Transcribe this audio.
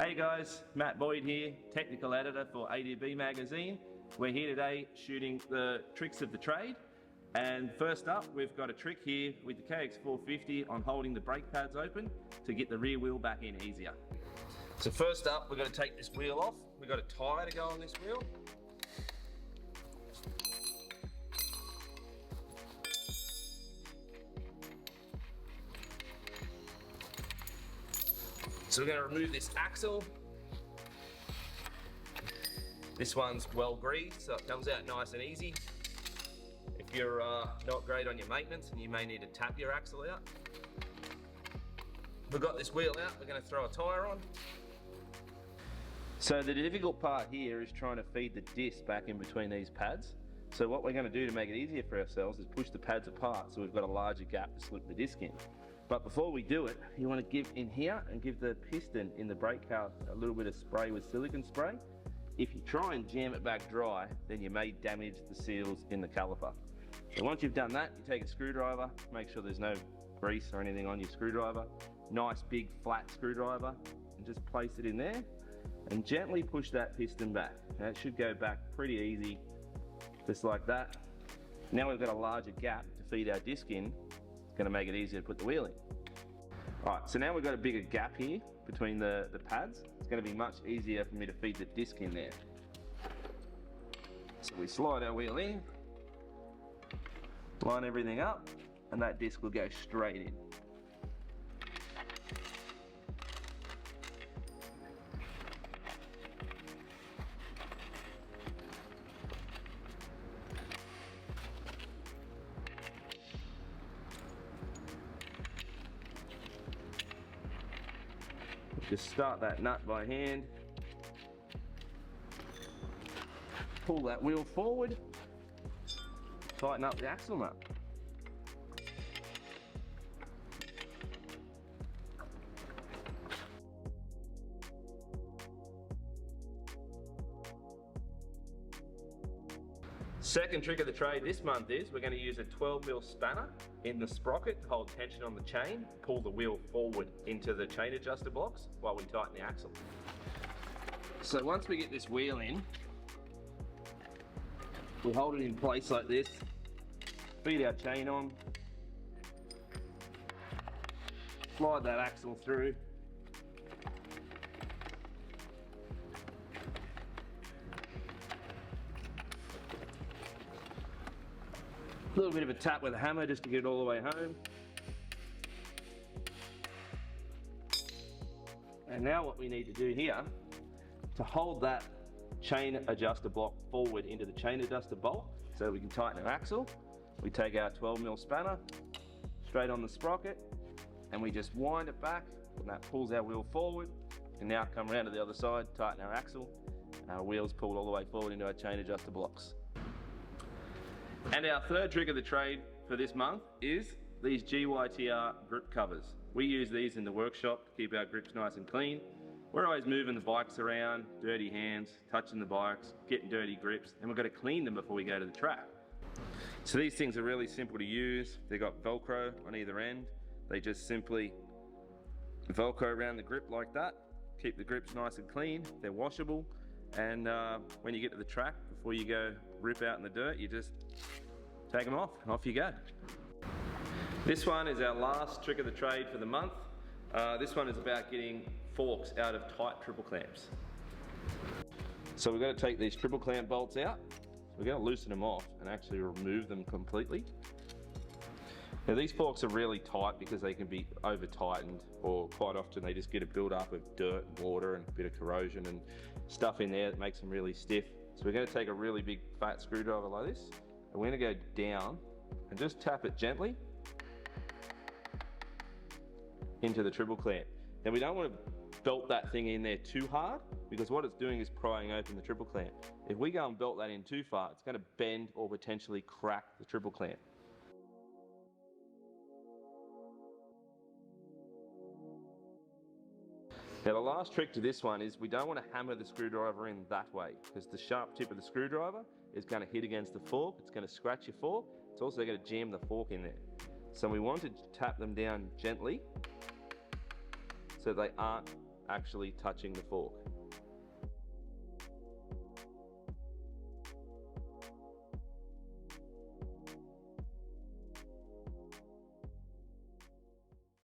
Hey guys, Matt Boyd here, technical editor for ADB magazine. We're here today shooting the tricks of the trade. And first up, we've got a trick here with the KX450 on holding the brake pads open to get the rear wheel back in easier. So first up, we've got to take this wheel off. We've got a tyre to go on this wheel. So we're going to remove this axle. This one's well greased, so it comes out nice and easy. If you're not great on your maintenance, and you may need to tap your axle out. We've got this wheel out, we're going to throw a tyre on. So the difficult part here is trying to feed the disc back in between these pads. So what we're going to do to make it easier for ourselves is push the pads apart so we've got a larger gap to slip the disc in. But before we do it, you want to give in here and give the piston in the brake card a little bit of spray with silicone spray. If you try and jam it back dry, then you may damage the seals in the caliper. So once you've done that, you take a screwdriver, make sure there's no grease or anything on your screwdriver. Nice big flat screwdriver, and just place it in there and gently push that piston back. Now it should go back pretty easy, just like that. Now we've got a larger gap to feed our disc in. It's going to make it easier to put the wheel in. Alright, so now we've got a bigger gap here between the pads. It's going to be much easier for me to feed the disc in there. So we slide our wheel in, line everything up, and that disc will go straight in. Just start that nut by hand, pull that wheel forward, tighten up the axle nut. Second trick of the trade this month is we're going to use a 12mm spanner in the sprocket to hold tension on the chain, pull the wheel forward into the chain adjuster blocks while we tighten the axle. So once we get this wheel in, we hold it in place like this, feed our chain on, slide that axle through, a little bit of a tap with a hammer just to get it all the way home. And now what we need to do here, to hold that chain adjuster block forward into the chain adjuster bolt so we can tighten our axle, we take our 12mm spanner straight on the sprocket and we just wind it back, and that pulls our wheel forward. And now come around to the other side, tighten our axle, our wheel's pulled all the way forward into our chain adjuster blocks. And our third trick of the trade for this month is these GYTR grip covers. We use these in the workshop to keep our grips nice and clean. We're always moving the bikes around, dirty hands, touching the bikes, getting dirty grips, and we've got to clean them before we go to the track. So these things are really simple to use. They've got Velcro on either end. They just simply Velcro around the grip like that, keep the grips nice and clean. They're washable, and when you get to the track, before you go rip out in the dirt, you just take them off and off you go. This one is our last trick of the trade for the month. This one is about getting forks out of tight triple clamps. So we've got to take these triple clamp bolts out. So we're going to loosen them off and actually remove them completely. Now these forks are really tight because they can be over tightened, or quite often they just get a build up of dirt and water and a bit of corrosion and stuff in there that makes them really stiff. So we're going to take a really big fat screwdriver like this, and we're going to go down and just tap it gently into the triple clamp. Now we don't want to belt that thing in there too hard, because what it's doing is prying open the triple clamp. If we go and belt that in too far, it's going to bend or potentially crack the triple clamp. Now the last trick to this one is we don't want to hammer the screwdriver in that way, because the sharp tip of the screwdriver is going to hit against the fork, it's going to scratch your fork, it's also going to jam the fork in there. So we want to tap them down gently so they aren't actually touching the fork.